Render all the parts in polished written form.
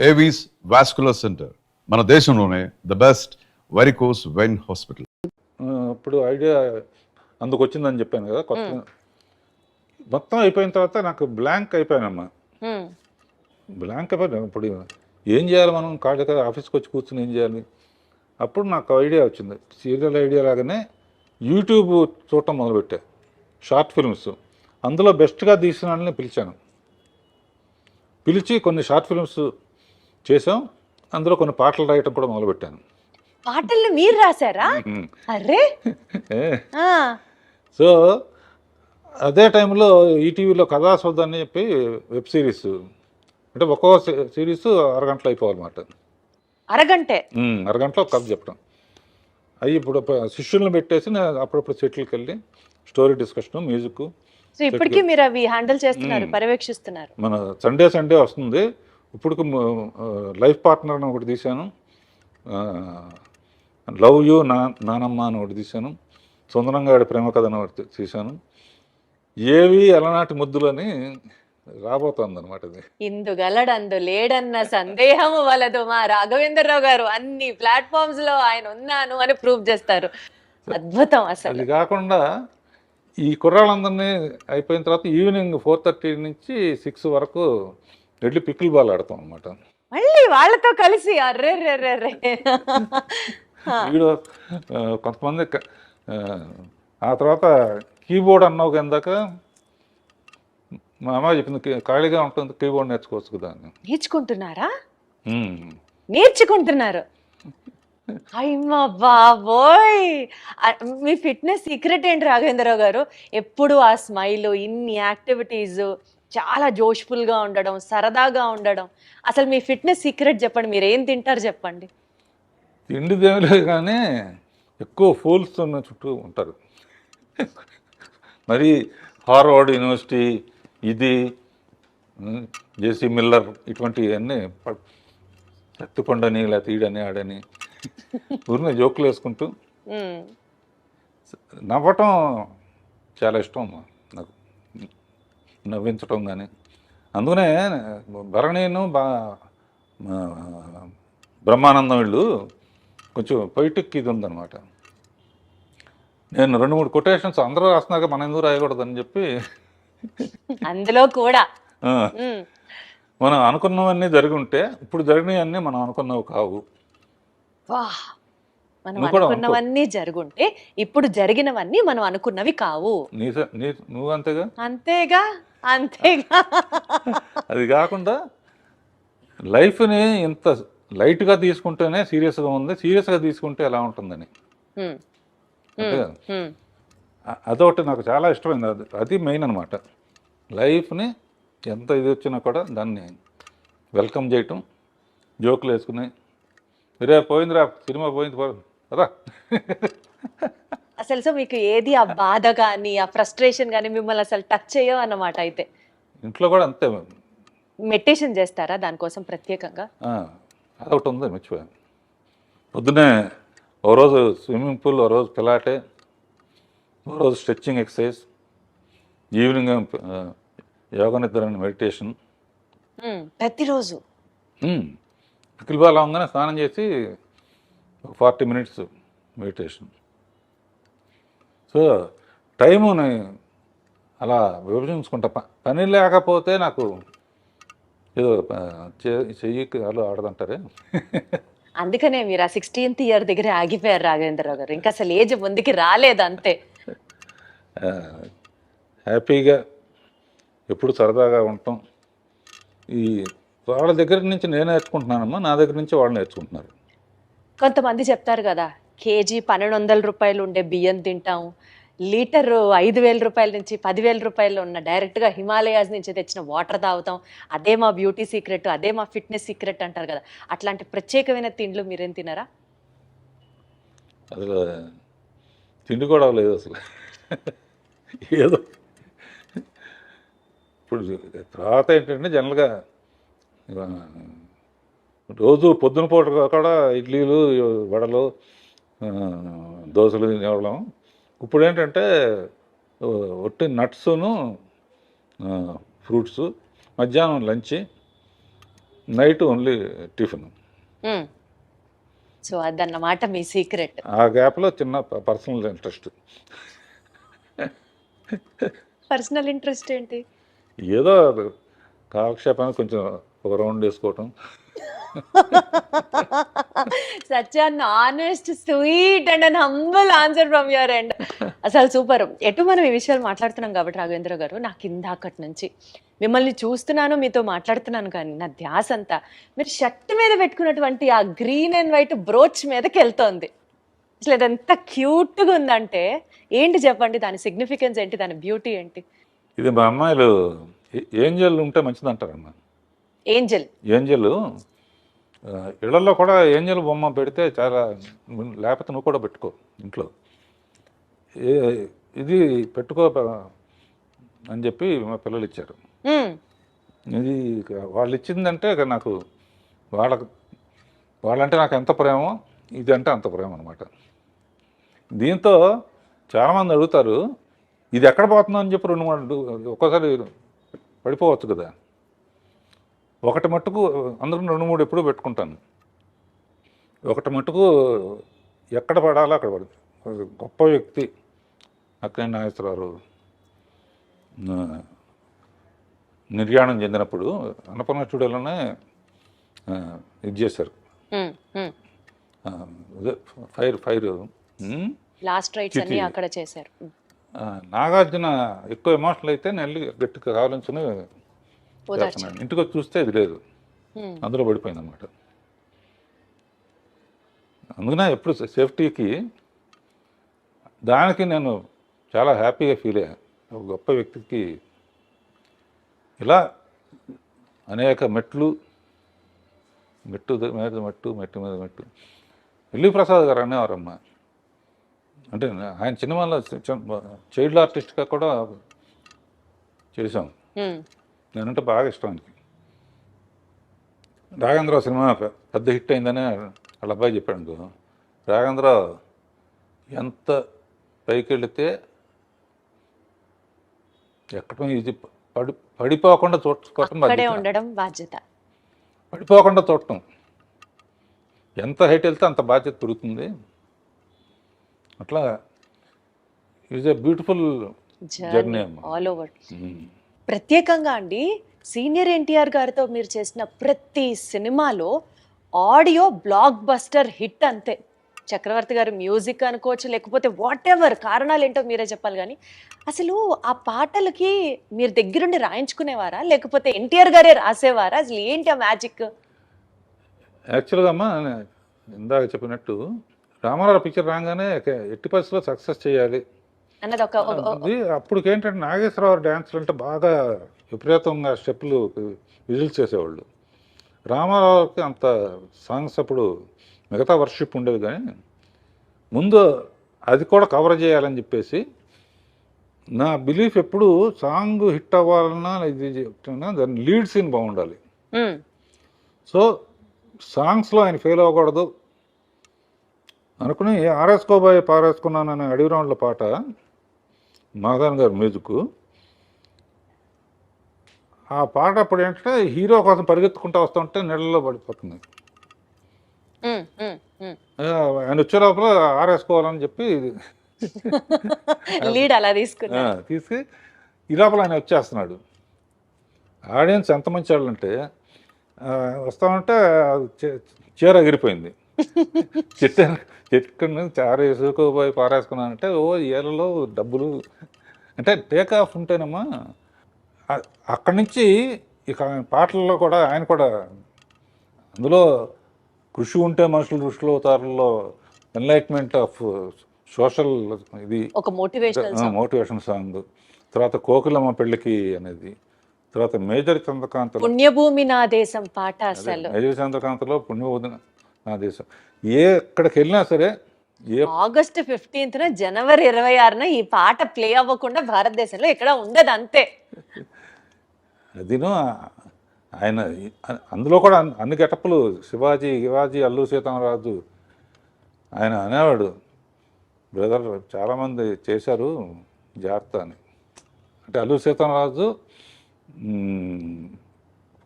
Avis vascular centre మన దేశంలోనే the best varicose vein hospital. ఇప్పుడు ఐడియా అందుకు వచ్చిందని చెప్పాను కదా, కొత్త మొత్తం అయిపోయిన తర్వాత నాకు బ్లాంక్ అయిపోయానమ్మా. బ్లాంక్ అయిపోయాను. ఇప్పుడు ఏం చేయాలి మనం, ఖాళీ కదా ఆఫీస్కి వచ్చి కూర్చుని ఏం చేయాలి. అప్పుడు నాకు ఐడియా వచ్చింది, సీరియల్ ఐడియా లాగానే యూట్యూబ్ చూడటం మొదలుపెట్టా. షార్ట్ ఫిల్మ్స్ అందులో బెస్ట్గా తీసిన వాళ్ళని పిలిచి కొన్ని షార్ట్ ఫిల్మ్స్ చేసాం. అందులో కొన్ని పాటలు రాయటం కూడా మొదలుపెట్టాను. పాటలు మీరు రాశారా? అరే సో అదే టైంలో ఈటీవీలో కథాసౌధ అని చెప్పి వెబ్ సిరీస్, అంటే ఒక్కో సిరీస్ అరగంటలో అయిపోవాలన్నమాట. అరగంటలో ఒక కథ చెప్పడం. అవి ఇప్పుడు శిష్యులను పెట్టేసి నేను అప్పుడప్పుడు సెటిల్కి వెళ్ళి స్టోరీ డిస్కషన్, మ్యూజిక్. సో ఇప్పటికీ మీరు అవి హ్యాండిల్ చేస్తున్నారు, పర్యవేక్షిస్తున్నారు. మన సండే వస్తుంది. ఇప్పుడు లైఫ్ పార్ట్నర్ అని ఒకటి తీశాను, లవ్ యూ నానమ్మ అని ఒకటి తీశాను, సుందరంగాడి ప్రేమ కథ అని ఒకటి తీశాను, ఏవి అలనాటి ముద్దులు అని రాబోతోంది అనమాట. ఇది ఇందుగలడందు లేడన్న సందేహము వలదు. మా రాఘవేంద్రరావు గారు అన్ని ప్లాట్ఫామ్స్ లో ఆయన ఉన్నాను అని ప్రూవ్ చేస్తారు. అద్భుతం. అసలు అది కాకుండా ఈ కుర్రాళ్ళందరినీ అయిపోయిన తర్వాత ఈవినింగ్ 4:30 నుంచి 6 వరకు వెళ్ళి పికిల్ బాల్ ఆడతాం అనమాట. మళ్ళీ వాళ్ళతో కలిసి అర్రే వీడు కొంతమంది ఆ తర్వాత కీబోర్డ్ అన్నావు కిందాక మా అమ్మ చెప్పింది, ఖాళీగా ఉంటుంది కీబోర్డ్ నేర్చుకోవచ్చు కదా అని. నేర్చుకుంటున్నారు. అయ్యమ్మ బాబోయ్, మీ ఫిట్నెస్ సీక్రెట్ ఏంటి రాఘవేంద్రరావు గారు? ఎప్పుడు ఆ స్మైల్, ఇన్ని యాక్టివిటీస్, చాలా జోష్ఫుల్గా ఉండడం, సరదాగా ఉండడం. అసలు మీ ఫిట్నెస్ సీక్రెట్ చెప్పండి. మీరు ఏం తింటారు చెప్పండి. తిండి దేవులే కానీ ఎక్కువ ఫూల్స్ ఉన్న చుట్టూ ఉంటారు. మరి హార్వర్డ్ యూనివర్సిటీ, ఇది జేసీ మిల్లర్, ఇటువంటివన్నీ ఎత్తుపండని లేకపోతే ఈడని ఆడని ఊరిని జోకులు వేసుకుంటూ నవ్వటం చాలా ఇష్టం నాకు, నవ్వించటం కానీ. అందుకనే భరణీను బ్రహ్మానందం వీళ్ళు కొంచెం పొయిటిక్ ఇది ఉందన్నమాట. నేను 2-3 కొటేషన్స్ అందరూ రాస్తున్నాక మనం ఎందుకు రాయకూడదని చెప్పి అందులో కూడా మనం అనుకున్నవన్నీ జరిగి ఉంటే ఇప్పుడు జరిగినవన్నీ మనం అనుకున్నవి కావు. మనం అనుకున్నవన్నీ జరుగుంటే ఇప్పుడు జరిగినవన్నీ మనం అనుకున్నవి కావు. నువ్వు అంతేగా అంతేగా అంతేగా. అది కాకుండా లైఫ్ని ఇంత లైట్గా తీసుకుంటేనే సీరియస్గా ఉంది, సీరియస్గా తీసుకుంటే ఎలా ఉంటుందని. అంతేగా, అదొకటి నాకు చాలా ఇష్టమైంది. అది మెయిన్ అనమాట. లైఫ్ని ఎంత ఇది వచ్చినా కూడా దాన్ని వెల్కమ్ చేయటం, జోకులు వేసుకుని రే పోయిందిరా సినిమా పోయింది రా. అసలు సో మీకు ఏది ఆ బాధ కానీ ఆ ఫ్రస్ట్రేషన్ కానీ మిమ్మల్ని అసలు టచ్ చేయవు అన్నమాట. అయితే ఇంట్లో కూడా అంతే. మెడిటేషన్ చేస్తారా దానికోసం ప్రత్యేకంగా? అదొకటి ఉంది, మర్చిపోయాను. పొద్దున్నే ఓ రోజు స్విమ్మింగ్ పూల్, ఓ రోజు పిలాటే, ఓ రోజు స్ట్రెచ్చింగ్ ఎక్సర్సైజ్, ఈవినింగ్ యోగా నిద్ర మెడిటేషన్. ప్రతిరోజు పికిల్ బాల్ అవగానే స్నానం చేసి 40 minutes మెడిటేషన్. సో టైముని అలా విభజించుకుంటా. పని లేకపోతే నాకు ఏదో చెయ్యి కాలు ఆడదంటారే. అందుకనే మీరు ఆ 16th ఇయర్ దగ్గర ఆగిపోయారు రాఘవేంద్రరావు గారు. ఇంకా అసలు ఏజ్ ముందుకి రాలేదు అంతే. హ్యాపీగా ఎప్పుడు సరదాగా ఉంటాం. ఈ వాళ్ళ దగ్గర నుంచి నేను నేర్చుకుంటున్నానమ్మా, నా దగ్గర నుంచి వాళ్ళు నేర్చుకుంటున్నారు. కొంతమంది చెప్తారు కదా, కేజీ 1200 రూపాయలు ఉండే బియ్యం తింటాం, లీటరు 5000 రూపాయల నుంచి 10,000 రూపాయలు ఉన్న డైరెక్ట్గా హిమాలయాస్ నుంచి తెచ్చిన వాటర్ తాగుతాం, అదే మా బ్యూటీ సీక్రెట్, అదే మా ఫిట్నెస్ సీక్రెట్ అంటారు కదా. అట్లాంటి ప్రత్యేకమైన తిండ్లు మీరేం తినరా? అసలు తిండి కూడా లేదు అసలు. ఏదో ఇప్పుడు తర్వాత ఏంటంటే జనరల్గా రోజు పొద్దున పూట కూడా ఇడ్లీలు, వడలు, దోశలు తినేవాళ్ళం. ఇప్పుడు ఏంటంటే ఒట్టి నట్స్ను ఫ్రూట్స్, మధ్యాహ్నం lunch, night only tiffin. So అదన్నమాట మీ సీక్రెట్. ఆ గ్యాప్లో చిన్న పర్సనల్ ఇంట్రెస్ట్, పర్సనల్ ఇంట్రెస్ట్ ఏంటి? ఏదో కాలక్షేపానికి కొంచెం ఒక రౌండ్ వేసుకోవటం. Such an honest, sweet and an humble answer from your end. అసలు సూపర్. ఎటు మనం ఈ విషయాలు మాట్లాడుతున్నాం కాబట్టి రాఘవేంద్ర గారు, నాకు ఇందాకటి నుంచి మిమ్మల్ని చూస్తున్నాను, మీతో మాట్లాడుతున్నాను, కానీ నా ధ్యాస అంతా మీరు షర్ట్ మీద పెట్టుకున్నటువంటి ఆ గ్రీన్ అండ్ వైట్ బ్రోచ్ మీదకి వెళ్తోంది. అసలు అది ఎంత క్యూట్గా ఉందంటే ఏంటి చెప్పండి, దాని సిగ్నిఫికెన్స్ ఏంటి, దాని బ్యూటీ ఏంటి? ఇది మా అమ్మాయిలు ఏంజల్ ఉంటే మంచిది అంటారమ్మా. ఏంజల్ ఏంజల్ ఇళ్లలో కూడా ఏంజల్ బొమ్మ పెడితే చాలా, లేకపోతే నువ్వు కూడా పెట్టుకో ఇంట్లో, ఇది పెట్టుకో అని చెప్పి మా పిల్లలు ఇచ్చారు. ఇది వాళ్ళు ఇచ్చిందంటే నాకు వాళ్ళంటే నాకు ఎంత ప్రేమో, ఇది అంటే అంత ప్రేమ అనమాట. దీంతో చాలామంది అడుగుతారు, ఇది ఎక్కడ పోతుందో అని చెప్పి 2-3 ఒక్కోసారి పడిపోవచ్చు కదా. ఒకటి మట్టుకు అందరూ 2-3 ఎప్పుడూ పెట్టుకుంటాను. ఒకటి మట్టుకు ఎక్కడ పడాలో అక్కడ పడుతుంది. గొప్ప వ్యక్తి అక్కినేని నాగేశ్వరరావు నిర్యాణం చెందినప్పుడు అన్నపూర్ణ స్టూడియోలోనే ఇది చేశారు. ఫైర్ లాస్ట్ రైట్స్ అన్ని అక్కడ చేశారు. నాగార్జున ఎక్కువ ఎమోషనల్ అయితే నెల్లి గట్టిగా కావాలని ఇంటికి వచ్చి చూస్తే ఇది లేదు, అందులో పడిపోయింది అన్నమాట. అందుకనే ఎప్పుడు సేఫ్టీకి దానికి నేను చాలా హ్యాపీగా ఫీల్ అయ్యాను. ఒక గొప్ప వ్యక్తికి ఇలా అనేక మెట్టు మీద మెట్టు. ఎల్వి ప్రసాద్ గారు అనేవారమ్మా. అంటే ఆయన సినిమాలో చైల్డ్ ఆర్టిస్ట్గా కూడా చేశాం. నేనంటే బాగా ఇష్టం ఆయనకి. రాఘవేంద్రరావు సినిమా పెద్ద హిట్ అయిందని వాళ్ళ అబ్బాయి చెప్పాడు అనుకో, రాఘవేంద్రరావు ఎంత పైకి వెళితే ఎక్కడం ఇది పడిపోకుండా ఉండడం బాధ్యత, పడిపోకుండా చూడటం. ఎంత హైట్ వెళ్తే అంత బాధ్యత పెరుగుతుంది. అట్లా is a beautiful journey all over. ప్రత్యేకంగా అండి, సీనియర్ ఎన్టీఆర్ గారితో మీరు చేసిన ప్రతి సినిమాలో ఆడియో బ్లాక్ బస్టర్ హిట్ అంతే. చక్రవర్తి గారు మ్యూజిక్ అనుకోవచ్చు, లేకపోతే వాట్ ఎవర్, కారణాలు ఏంటో మీరే చెప్పాలి. కానీ అసలు ఆ పాటలకి మీరు దగ్గరుండి రాయించుకునేవారా, లేకపోతే ఎన్టీఆర్ గారే రాసేవారా? అసలు ఏంటి ఆ మ్యాజిక్? యాక్చువల్గా అమ్మా, ఇందాక చెప్పినట్టు రామారావు పిక్చర్ రాగానే ఎట్టి పరిస్థితుల్లో సక్సెస్ చేయాలి అన్నది ఒక అప్పటికి ఏంటంటే నాగేశ్వరరావు డ్యాన్స్లు అంటే బాగా విపరీతంగా స్టెప్పులు విజిల్స్ చేసేవాళ్ళు. రామారావుకి అంత సాంగ్స్ అప్పుడు మిగతా వర్షిప్ ఉండేది, కానీ ముందు అది కూడా కవర్ చేయాలని చెప్పేసి నా బిలీఫ్ ఎప్పుడు సాంగ్ హిట్ అవ్వాలన్నా ఇది చెప్తున్నా దాని లీడ్ సీన్ బాగుండాలి. సో సాంగ్స్లో ఆయన ఫెయిల్ అవ్వకూడదు అనుకుని ఆరేసుకోబాయి పారేసుకున్నాను అనే అడవి రౌండ్ల పాట మాధవన్ గారు మ్యూజిక్. ఆ పాట అప్పుడు ఏంటంటే హీరో కోసం పరిగెత్తుకుంటూ వస్తుంటే నీళ్ళలో పడిపోతుంది. ఆయన వచ్చే లోపల ఆరేసుకోవాలని చెప్పి లీడ్ అలా తీసుకు ఈ లోపల ఆయన వచ్చేస్తున్నాడు. ఆడియన్స్ ఎంత మంచి వాళ్ళు అంటే వస్తామంటే చీర ఎగిరిపోయింది. చెట్టు నుంచి వేసుకోబోయి పారేసుకున్నానంటే ఓ ఏళ్ళలో డబ్బులు అంటే టేక్ ఆఫ్ ఉంటేనమ్మా. అక్కడి నుంచి ఇక పాటల్లో కూడా ఆయన కూడా అందులో కృషి ఉంటే మనుషులు దృష్టిలో అవుతారులో ఎన్లైట్మెంట్ ఆఫ్ సోషల్ ఇది ఒక మోటివేషన్ సాంగ్. తర్వాత కోకిలమ్మ పెళ్ళికి అనేది, తర్వాత మేజర్ చంద్రకాంత్ పుణ్యభూమి నా దేశం పాట. అసలు మేజర్ చంద్రకాంత్లో పుణ్యభూమి నా దేశం ఎక్కడికి వెళ్ళినా సరే ఆగస్టు 15th జనవరి 26న ఈ పాట ప్లే అవ్వకుండా భారతదేశంలో ఎక్కడ ఉండదు అంతే. అదిను ఆయన అందులో కూడా అన్ని గెటప్పులు శివాజీ అల్లూరి సీతారామరాజు. ఆయన అనేవాడు, బ్రదర్ చాలామంది చేశారు జాగ్రత్త అని. అంటే అల్లూరి సీతారామరాజు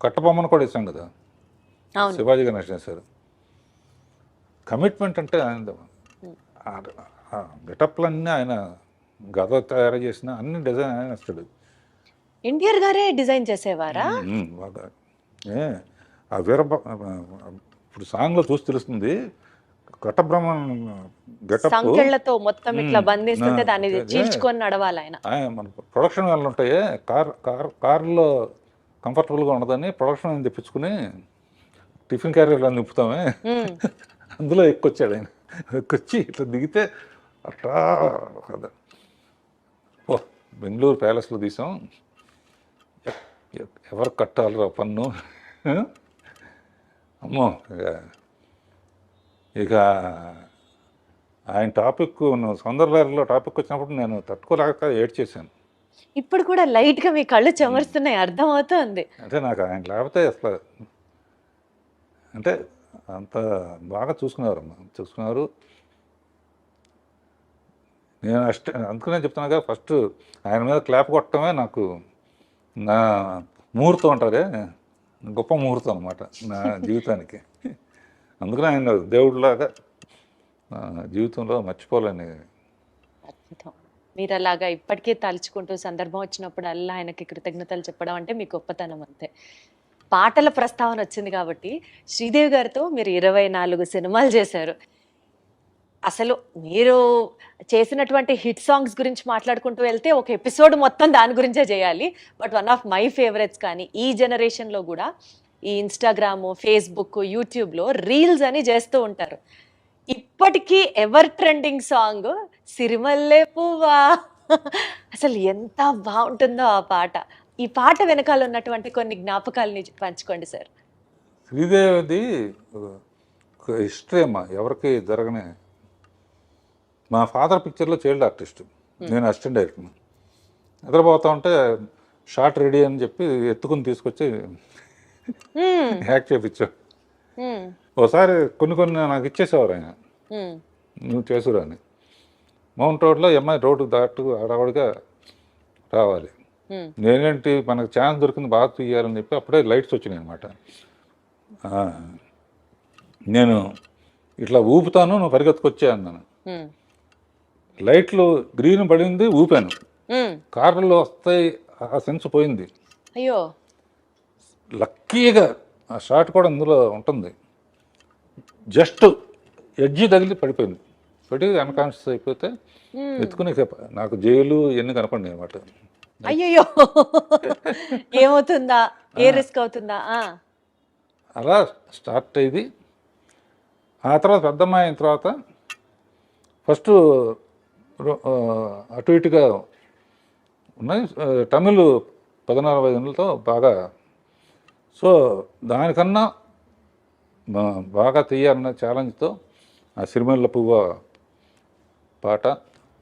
కట్టబొమ్మను కూడా ఇస్తాం కదా, అవును. శివాజీ గణేష్ చేశారు. కమిట్మెంట్ అంటే గెటప్లన్నీ ఆయన గద తయారు చేసిన అన్ని డిజైన్ ఆయన ఇస్తాడు. ఎన్టీఆర్ గారే డిజైన్ చేసేవారా? బాగా ఆ వీర ఇప్పుడు సాంగ్లో చూసి తెలుస్తుంది. ఘటబ్రహ్మ గెటప్ సంకెళ్లతో మొత్తం ఇట్లా బంధిస్తుంటే దాన్ని చీల్చుకొని నడవాలి ఆయన. మన ప్రొడక్షన్ వాళ్ళు ఉంటాయి, కార్లో కంఫర్టబుల్గా ఉండదని ప్రొడక్షన్ తెప్పించుకుని టిఫిన్ క్యారియర్లో నింపుతామే, అందులో ఎక్కొచ్చాడు ఆయన. ఎక్కొచ్చి ఇట్లా దిగితే అట్లా కదా. ఓ బెంగళూరు ప్యాలెస్లో తీసాం, ఎవరు కట్టాలిరా పన్ను. అమ్మో ఇక ఆయన టాపిక్ సౌందర్యలో టాపిక్ వచ్చినప్పుడు నేను తట్టుకోలేక ఏడ్చేసాను. ఇప్పుడు కూడా లైట్ గా మీ కళ్ళు చెమరుస్తున్నాయి, అర్థం అవుతుంది. అంటే నాకు ఆయన లేకపోతే అసలు అంటే అంత బాగా చూసుకున్నారు. నేను అందుకనే చెప్తున్నాగా, ఫస్ట్ ఆయన మీద క్లాప్ కొట్టడమే నాకు నా ముహూర్తం అంటారే, గొప్ప ముహూర్తం అనమాట నా జీవితానికి. అందుకనే ఆయన దేవుడిలాగా జీవితంలో మర్చిపోలేని. అద్భుతం. మీరు అలాగా ఇప్పటికీ తలుచుకుంటూ సందర్భం వచ్చినప్పుడు అల్లా ఆయనకి కృతజ్ఞతలు చెప్పడం అంటే మీ గొప్పతనం అంతే. పాటల ప్రస్తావన వచ్చింది కాబట్టి శ్రీదేవి గారితో మీరు 24 సినిమాలు చేశారు. అసలు మీరు చేసినటువంటి హిట్ సాంగ్స్ గురించి మాట్లాడుకుంటూ వెళ్తే ఒక ఎపిసోడ్ మొత్తం దాని గురించే చేయాలి. But one of my favourites కానీ ఈ జనరేషన్లో కూడా ఈ ఇన్స్టాగ్రామ్, ఫేస్బుక్, యూట్యూబ్లో రీల్స్ అని చేస్తూ ఉంటారు. ఇప్పటికీ ఎవర్ ట్రెండింగ్ సాంగ్ సిరిమల్లె పువ్వా. అసలు ఎంత బాగుంటుందో ఆ పాట. ఈ పాట వెనకాల ఉన్నటువంటి కొన్ని జ్ఞాపకాలని పంచుకోండి సార్. శ్రీదేవిది హిస్టరీ అమ్మా, ఎవరికి జరగనే. మా ఫాదర్ పిక్చర్లో చైల్డ్ ఆర్టిస్ట్, నేను అసిస్టెంట్ డైరెక్టర్. నిద్రపోతా ఉంటే షార్ట్ రెడీ అని చెప్పి ఎత్తుకుని తీసుకొచ్చి యాక్ట్ చేయించాడు. ఒకసారి కొన్ని నాకు ఇచ్చేసేవారు ఆయన, నువ్వు చేసురా అని. మౌంట్ రోడ్లో ఎంఐ రోడ్డు దాటు అడవాడిగా రావాలి. నేనేంటి మనకు ఛాన్స్ దొరికింది బాగా తీయాలని చెప్పి అప్పుడే లైట్స్ వచ్చినాయి అనమాట. నేను ఇట్లా ఊపుతాను, నువ్వు పరిగెత్తుకొచ్చా అన్నాను. లైట్లు గ్రీన్ పడింది, ఊపాను. కార్లలో వస్తాయి, ఆ సెన్స్ పోయింది. అయ్యో, లక్కీగా ఆ షాట్ కూడా అందులో ఉంటుంది. జస్ట్ ఎడ్జి తగిలి పడిపోయింది. పడి అన్కాన్షియస్ అయిపోతే ఎత్తుకుని నాకు జైలు ఇవన్నీ కనపడి అనమాట. అయ్యో, ఏమవుతుందా, ఏ రిస్క్ అవుతుందా. అలా స్టార్ట్ అయ్యింది. ఆ తర్వాత పెద్దమ్మాయి అయిన తర్వాత ఫస్ట్ అటు ఇటుగా ఉన్నాయి. తమిళ్ 14-15 బాగా. సో దానికన్నా బాగా తీయాలన్న ఛాలెంజ్తో ఆ సిరిమల్లె పువ్వ పాట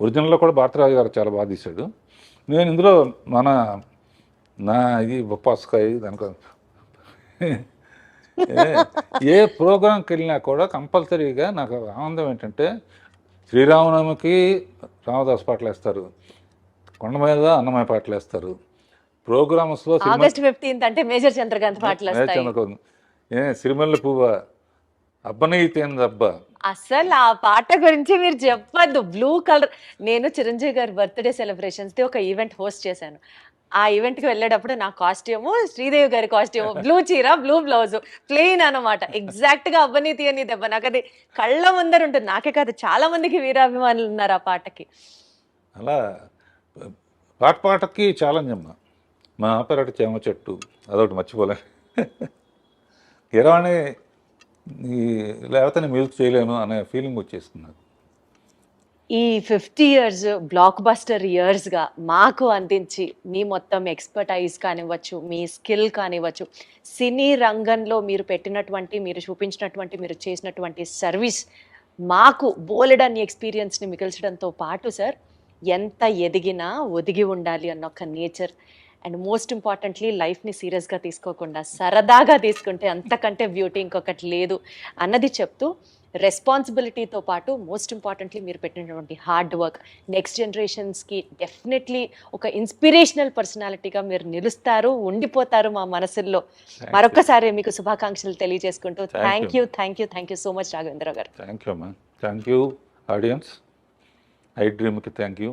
ఒరిజినల్లో కూడా భారతరాజు గారు చాలా బాగా తీశాడు. నేను ఇందులో నా ఇది బొప్పాస్కాయ దానికో ఏ ప్రోగ్రాంకి వెళ్ళినా కూడా కంపల్సరీగా నాకు ఆనందం ఏంటంటే, శ్రీరామనవమికి రామదాస్ పాటలు వేస్తారు, కొండ మీద అన్నమయ్య పాటలు వేస్తారు. ప్రోగ్రామ్స్లో ఆగస్ట్ 15 అంటే మేజర్ చంద్రకాంత్ పాటలు వస్తాయి. సిరిమల్లె పువ్వ అబ్బనీతేందబ్బా. అసలు ఆ పాట గురించి మీరు చెప్పద్దు. బ్లూ కలర్, నేను చిరంజీవి గారి బర్త్డే సెలబ్రేషన్స్ ఒక ఈవెంట్ హోస్ట్ చేశాను. ఆ ఈవెంట్కి వెళ్ళేటప్పుడు నా కాస్ట్యూము శ్రీదేవి గారి కాస్ట్యూము, బ్లూ చీర, బ్లూ బ్లౌజ్, ప్లెయిన్ అనమాట. ఎగ్జాక్ట్గా అబ్బనీతి అని దెబ్బ నాకు అది కళ్ళ ముందర ఉంటుంది. నాకే కాదు, చాలా మందికి వీరాభిమానులు ఉన్నారు ఆ పాటకి. అలా పాటకి ఛాలెంజ్ అమ్మ. మా ఆపరేట చేమ చెట్టు అదొకటి మర్చిపోలే. కిరాణి లేకపోతే నేను మిల్క్ చేయలేను అనే ఫీలింగ్ వచ్చేస్తున్నాను. ఈ 50 years బ్లాక్ బస్టర్ ఇయర్స్గా మాకు అందించి మీ మొత్తం ఎక్స్పర్టైజ్ కానివ్వచ్చు, మీ స్కిల్ కానివ్వచ్చు, సినీ రంగంలో మీరు పెట్టినటువంటి, మీరు చూపించినటువంటి, మీరు చేసినటువంటి సర్వీస్ మాకు బోలెడన్ని ఎక్స్పీరియన్స్ని మిగిల్చడంతో పాటు సార్, ఎంత ఎదిగినా ఒదిగి ఉండాలి అన్న ఒక నేచర్, అండ్ మోస్ట్ ఇంపార్టెంట్లీ లైఫ్ని సీరియస్గా తీసుకోకుండా సరదాగా తీసుకుంటే అంతకంటే బ్యూటీ ఇంకొకటి లేదు అన్నది చెప్తూ, రెస్పాన్సిబిలిటీతో పాటు మోస్ట్ ఇంపార్టెంట్లీ మీరు పెట్టినటువంటి హార్డ్ వర్క్ నెక్స్ట్ జనరేషన్స్కి డెఫినెట్లీ ఒక ఇన్స్పిరేషనల్ పర్సనాలిటీగా మీరు నిలుస్తారు, ఉండిపోతారు మా మనసుల్లో. మరొక్కసారి మీకు శుభాకాంక్షలు తెలియజేసుకుంటూ thank you so much Raghavendra Rao గారు. Thank you ma'am. Thank you audience. I డ్రీమ్కి thank you.